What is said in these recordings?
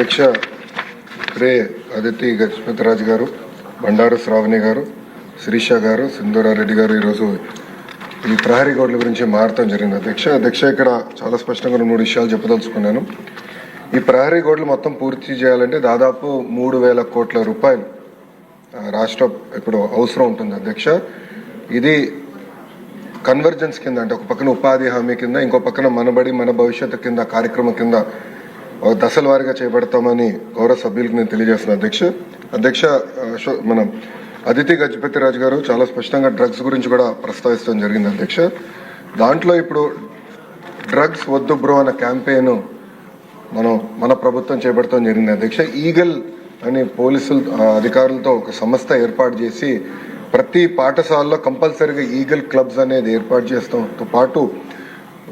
అధ్యక్ష శ్రీ అదితి గజపతిరాజు గారు, బండారు శ్రావణి గారు, శిరీష గారు, సింధూరారెడ్డి గారు ఈరోజు ఈ ప్రహరీ గోడల గురించి మారటం జరిగింది. అధ్యక్ష ఇక్కడ చాలా స్పష్టంగా 3 విషయాలు చెప్పదలుచుకున్నాను. ఈ ప్రహరీ గోడలు మొత్తం పూర్తి చేయాలంటే దాదాపు 3,000 కోట్ల రూపాయలు రాష్ట్ర ఇప్పుడు అవసరం ఉంటుంది. అధ్యక్ష ఇది కన్వర్జెన్స్ కింద, అంటే ఒక పక్కన ఉపాధి హామీ కింద, ఇంకో పక్కన మనబడి మన భవిష్యత్తు కింద కార్యక్రమం కింద దశల వారీగా చేపడతామని గౌరవ సభ్యులకు నేను తెలియజేస్తున్నాను. అధ్యక్ష మనం అదితి గజపతిరాజు గారు చాలా స్పష్టంగా డ్రగ్స్ గురించి కూడా ప్రస్తావించడం జరిగింది. అధ్యక్ష దాంట్లో ఇప్పుడు డ్రగ్స్ వద్దు బ్రో అన్న క్యాంపెయిన్ మన ప్రభుత్వం చేపడతాం జరిగింది. అధ్యక్ష ఈగల్ అని పోలీసులు అధికారులతో ఒక సంస్థ ఏర్పాటు చేసి ప్రతి పాఠశాలలో కంపల్సరీగా ఈగల్ క్లబ్స్ అనేది ఏర్పాటు చేస్తాంతో పాటు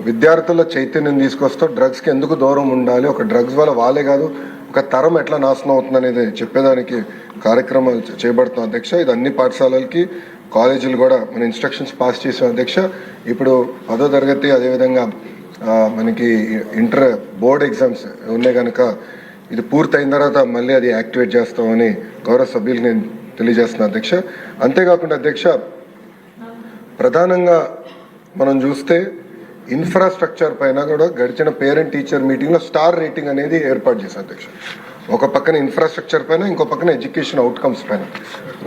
విద్యార్థుల చైతన్యం తీసుకొస్తాం. డ్రగ్స్కి ఎందుకు దూరం ఉండాలి, ఒక డ్రగ్స్ వల్ల వాళ్ళే కాదు ఒక తరం ఎట్లా నాశనం అవుతుంది అనేది చెప్పేదానికి కార్యక్రమాలు చేపడుతున్నాం. అధ్యక్ష ఇది అన్ని పాఠశాలలకి కాలేజీలు కూడా మన ఇన్స్ట్రక్షన్స్ పాస్ చేసాం. అధ్యక్ష ఇప్పుడు 10వ తరగతి అదేవిధంగా మనకి ఇంటర్ బోర్డ్ ఎగ్జామ్స్ ఉన్నాయి కనుక ఇది పూర్తయిన తర్వాత మళ్ళీ అది యాక్టివేట్ చేస్తామని గౌరవ సభ్యులకు నేను తెలియజేస్తున్నాను. అధ్యక్ష అంతేకాకుండా అధ్యక్ష ప్రధానంగా మనం చూస్తే ఇన్ఫ్రాస్ట్రక్చర్ పైన కూడా గడిచిన పేరెంట్ టీచర్ మీటింగ్లో స్టార్ రేటింగ్ అనేది ఏర్పాటు చేశారు. అధ్యక్ష ఒక పక్కన ఇన్ఫ్రాస్ట్రక్చర్ పైన, ఇంకో పక్కన ఎడ్యుకేషన్ అవుట్కమ్స్ పైన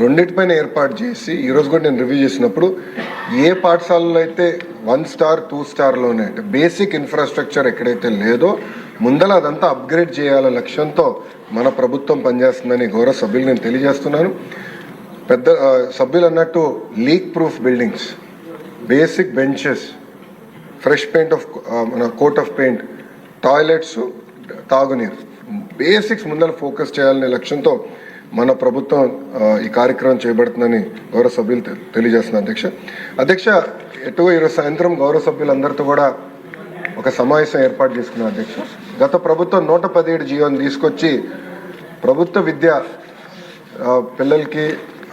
రెండింటిపైన ఏర్పాటు చేసి ఈరోజు కూడా నేను రివ్యూ చేసినప్పుడు ఏ పాఠశాలలో అయితే 1 స్టార్ 2 స్టార్లోనే అంటే బేసిక్ ఇన్ఫ్రాస్ట్రక్చర్ ఎక్కడైతే లేదో ముందల అదంతా అప్గ్రేడ్ చేయాలనే లక్ష్యంతో మన ప్రభుత్వం పనిచేస్తుందని గౌరవ సభ్యులు నేను తెలియజేస్తున్నాను. పెద్ద సభ్యులు అన్నట్టు leak proof buildings, basic benches, fresh paint of మన కోట్ ఆఫ్ పెయింట్, టాయిలెట్స్, తాగునీరు, బేసిక్స్ ముందర ఫోకస్ చేయాలనే లక్ష్యంతో మన ప్రభుత్వం ఈ కార్యక్రమం చేపడుతుందని గౌరవ సభ్యులు తెలియజేస్తున్నారు. అధ్యక్ష ఈరోజు సాయంత్రం గౌరవ సభ్యులందరితో కూడా ఒక సమావేశం ఏర్పాటు చేసుకున్నారు. అధ్యక్ష గత ప్రభుత్వం 117 జీవోని తీసుకొచ్చి ప్రభుత్వ విద్య పిల్లలకి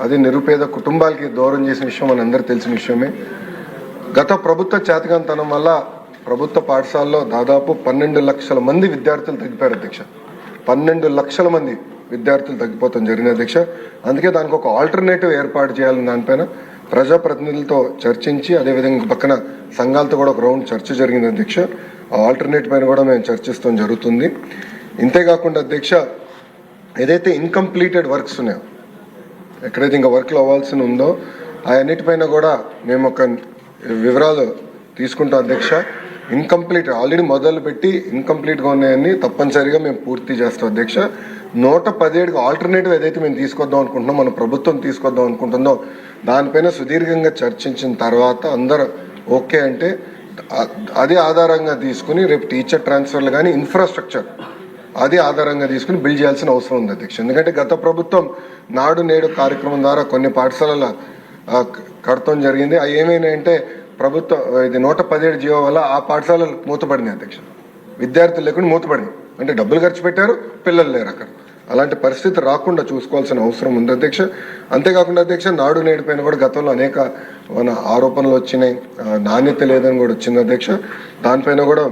అది నిరుపేద కుటుంబాలకి దూరం చేసిన విషయం మన అందరూ తెలిసిన విషయమే. గత ప్రభుత్వ చేతకంతనం వల్ల ప్రభుత్వ పాఠశాలలో దాదాపు 12 లక్షల మంది విద్యార్థులు తగ్గిపోయారు. అధ్యక్ష 12 లక్షల మంది విద్యార్థులు తగ్గిపోతాం జరిగింది. అధ్యక్ష అందుకే దానికి ఒక ఆల్టర్నేటివ్ ఏర్పాటు చేయాలని దానిపైన ప్రజాప్రతినిధులతో చర్చించి అదేవిధంగా పక్కన సంఘాలతో కూడా ఒక రౌండ్ చర్చ జరిగింది. అధ్యక్ష ఆ ఆల్టర్నేటివ్ పైన కూడా మేము చర్చిస్తాం జరుగుతుంది. ఇంతేకాకుండా అధ్యక్ష ఏదైతే ఇన్కంప్లీటెడ్ వర్క్స్ ఉన్నాయో, ఎక్కడైతే ఇంకా వర్క్లు అవ్వాల్సి ఉందో అవన్నిటిపైన కూడా మేము ఒక వివరాలు తీసుకుంటాం. అధ్యక్ష ఇన్కంప్లీట్ ఆల్రెడీ మొదలుపెట్టి ఇన్కంప్లీట్గా ఉన్నాయని తప్పనిసరిగా మేము పూర్తి చేస్తాం. అధ్యక్ష 117కి ఆల్టర్నేటివ్ ఏదైతే మేము తీసుకొద్దాం అనుకుంటున్నాం, మన ప్రభుత్వం తీసుకొద్దాం అనుకుంటుందో దానిపైన సుదీర్ఘంగా చర్చించిన తర్వాత అందరూ ఓకే అంటే అది ఆధారంగా తీసుకుని రేపు టీచర్ ట్రాన్స్ఫర్లు కానీ ఇన్ఫ్రాస్ట్రక్చర్ అది ఆధారంగా తీసుకుని బిల్డ్ చేయాల్సిన అవసరం ఉంది. అధ్యక్ష ఎందుకంటే గత ప్రభుత్వం నాడు నేడు కార్యక్రమం ద్వారా కొన్ని పాఠశాలల కడతం జరిగింది. అవి ఏమైనాయంటే ప్రభుత్వం ఇది 117 జీవో వల్ల ఆ పాఠశాలలు మూతపడింది. అధ్యక్ష విద్యార్థులు లేకుండా మూతపడింది, అంటే డబ్బులు ఖర్చు పెట్టారు, పిల్లలు లేరు అక్కడ. అలాంటి పరిస్థితి రాకుండా చూసుకోవాల్సిన అవసరం ఉంది. అధ్యక్ష అంతేకాకుండా అధ్యక్ష నాడు నేడు పైన కూడా గతంలో అనేక ఆరోపణలు వచ్చినాయి, నాణ్యత లేదని కూడా వచ్చింది. అధ్యక్ష దానిపైన కూడా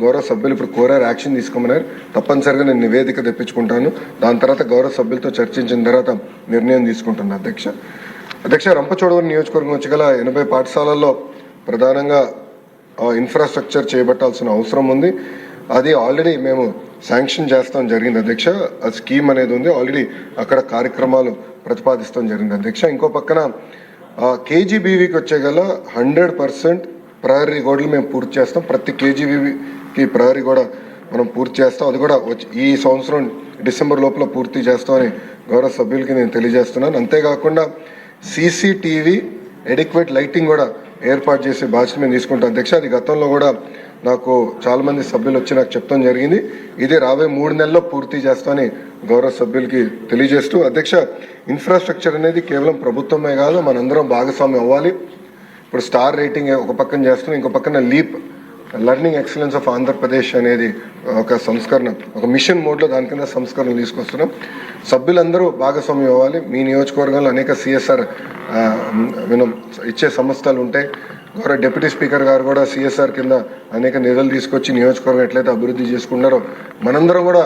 గౌరవ సభ్యులు ఇప్పుడు కోరారు, యాక్షన్ తీసుకోమన్నారు. తప్పనిసరిగా నేను నివేదిక తెప్పించుకుంటాను. దాని తర్వాత గౌరవ సభ్యులతో చర్చించిన తర్వాత నిర్ణయం తీసుకుంటున్నాను. అధ్యక్ష రంపచోడవరం నియోజకవర్గం వచ్చి గల 80 పాఠశాలల్లో ప్రధానంగా ఇన్ఫ్రాస్ట్రక్చర్ చేపట్టాల్సిన అవసరం ఉంది. అది ఆల్రెడీ మేము శాంక్షన్ చేస్తాం జరిగింది. అధ్యక్ష ఆ స్కీమ్ అనేది ఉంది, ఆల్రెడీ అక్కడ కార్యక్రమాలు ప్రతిపాదిస్తాం జరిగింది. అధ్యక్ష ఇంకో పక్కన కేజీబీవీకి వచ్చే గల 100% ప్రహరీ గోడలు మేము పూర్తి చేస్తాం. ప్రతి కేజీబీవీకి ప్రహరీ గోడ మనం పూర్తి చేస్తాం. అది కూడా ఈ సంవత్సరం డిసెంబర్ లోపల పూర్తి చేస్తామని గౌరవ సభ్యులకి నేను తెలియజేస్తున్నాను. అంతేకాకుండా సీసీటీవీ ఎడిక్వేట్ లైటింగ్ కూడా ఏర్పాటు చేసే బాధ్యత మేము తీసుకుంటాం. అధ్యక్ష అది గతంలో కూడా నాకు చాలా మంది సభ్యులు వచ్చి నాకు చెప్తాం జరిగింది. ఇది రాబోయే 3 నెలల్లో పూర్తి చేస్తామని గౌరవ సభ్యులకి తెలియజేస్తూ అధ్యక్ష ఇన్ఫ్రాస్ట్రక్చర్ అనేది కేవలం ప్రభుత్వమే కాదు, మనందరం భాగస్వామ్యం అవ్వాలి. ఇప్పుడు స్టార్ రేటింగ్ ఒక పక్కన చేస్తున్నాం, ఇంకో పక్కన leap learning excellence of Andhra Pradesh అనేది ఒక సంస్కరణ, ఒక మిషన్ మోడ్లో దాని కింద సంస్కరణలు తీసుకొస్తున్నాం. సభ్యులందరూ భాగస్వామ్యం అవ్వాలి. మీ నియోజకవర్గంలో అనేక సిఎస్ఆర్ ఇచ్చే సంస్థలు ఉంటాయి. గౌరవ డిప్యూటీ స్పీకర్ గారు కూడా సిఎస్ఆర్ కింద అనేక నిధులు తీసుకొచ్చి నియోజకవర్గం ఎట్లయితే అభివృద్ధి చేసుకున్నారో మనందరం కూడా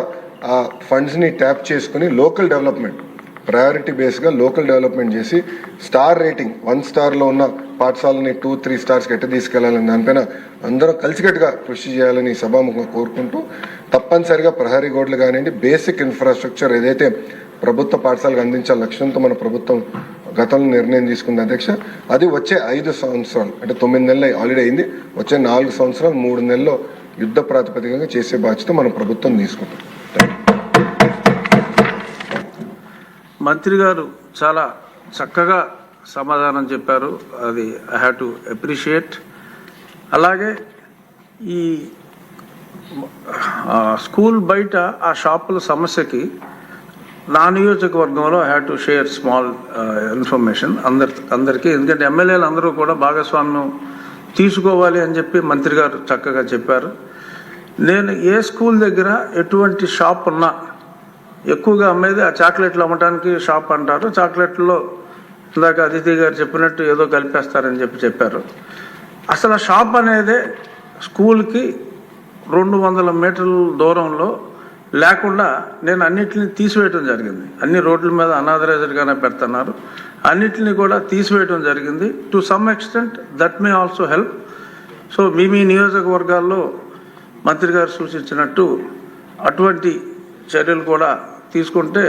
ఆ ఫండ్స్ని ట్యాప్ చేసుకుని లోకల్ డెవలప్మెంట్ ప్రయారిటీ బేస్గా లోకల్ డెవలప్మెంట్ చేసి స్టార్ రేటింగ్ 1 స్టార్లో ఉన్న పాఠశాలని 2-3 స్టార్స్కి ఎట్ట తీసుకెళ్లాలని దానిపైన అందరూ కలిసికట్టుగా కృషి చేయాలని సభాముఖంగా కోరుకుంటూ తప్పనిసరిగా ప్రహరీ గోడలు కానివ్వండి బేసిక్ ఇన్ఫ్రాస్ట్రక్చర్ ఏదైతే ప్రభుత్వ పాఠశాలకు అందించాల లక్ష్యంతో మన ప్రభుత్వం గతంలో నిర్ణయం తీసుకుంది అధ్యక్ష, అది వచ్చే 5 సంవత్సరాలు అంటే 9 నెలలు ఆల్రెడీ అయింది, వచ్చే 4 సంవత్సరాలు 3 నెలల్లో యుద్ధ ప్రాతిపదికగా చేసే బాధ్యత మన ప్రభుత్వం తీసుకుంటుంది. మంత్రి గారు చాలా చక్కగా సమాధానం చెప్పారు, అది ఐ హ్యావ్ టు అప్రిషియేట్. అలాగే ఈ స్కూల్ బయట ఆ షాపుల సమస్యకి నా నియోజకవర్గంలో I have to share small information అందరికీ, ఎందుకంటే ఎమ్మెల్యేలు అందరూ కూడా భాగస్వామ్యం తీసుకోవాలి అని చెప్పి మంత్రి గారు చక్కగా చెప్పారు. నేను ఏ స్కూల్ దగ్గర ఎటువంటి షాప్ ఉన్నా ఎక్కువగా అమ్మేది ఆ చాక్లెట్లు అమ్మటానికి షాప్ అంటారు. చాక్లెట్లో ఇందాక అతిథి గారు చెప్పినట్టు ఏదో కలిపేస్తారని చెప్పారు. అసలు ఆ షాప్ అనేదే స్కూల్కి 200 మీటర్ల దూరంలో లేకుండా నేను అన్నిటిని తీసివేయటం జరిగింది. అన్ని రోడ్ల మీద అనాథరైజ్డ్గానే పెడుతున్నారు, అన్నిటిని కూడా తీసివేయటం జరిగింది. To some extent that may also help. So మీ నియోజకవర్గాల్లో మంత్రి గారు సూచించినట్టు అటువంటి చర్యలు కూడా తీసుకుంటే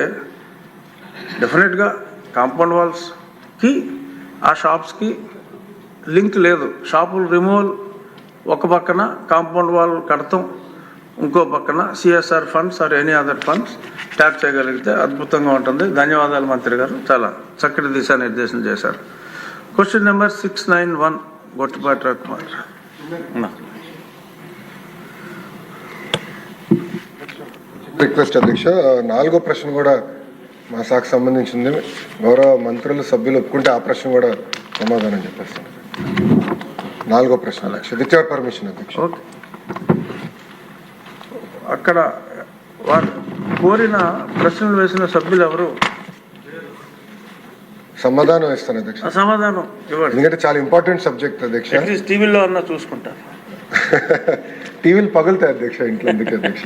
డెఫినెట్గా కాంపౌండ్ వాల్స్కి ఆ షాప్స్కి లింక్ లేదు. షాపులు రిమూవల్ ఒక పక్కన, కాంపౌండ్ వాల్ కడతాం ఇంకో పక్కన, CSR funds or any other funds tap చేయగలిగితే అద్భుతంగా ఉంటుంది. ధన్యవాదాలు మంత్రి గారు, చాలా చక్కటి దిశానిర్దేశం చేశారు. Question number 691 Gottipati Ravikumar. Request అధ్యక్ష, 4వ ప్రశ్న కూడా మా శాఖకు సంబంధించింది. గౌరవ మంత్రులు సభ్యులు ఒప్పుకుంటే ఆ ప్రశ్న కూడా సమాధానం చెప్పేస్తాను. 4వ ప్రశ్న అధ్యక్ష, విత్ యువర్ పర్మిషన్ అధ్యక్ష. ఓకే, అక్కడ వారు కోరిన ప్రశ్నలు వేసిన సభ్యులు ఎవరు? సమాధానం ఇస్తాను అధ్యక్ష. సమాధానం ఇవ్వండి, ఎందుకంటే చాలా ఇంపార్టెంట్ సబ్జెక్ట్ అధ్యక్ష. టీవీలో అన్నా చూసుకుంటారు. టీవీలు పగులుతాయి అధ్యక్ష ఇంట్లో, ఎందుకు అధ్యక్ష.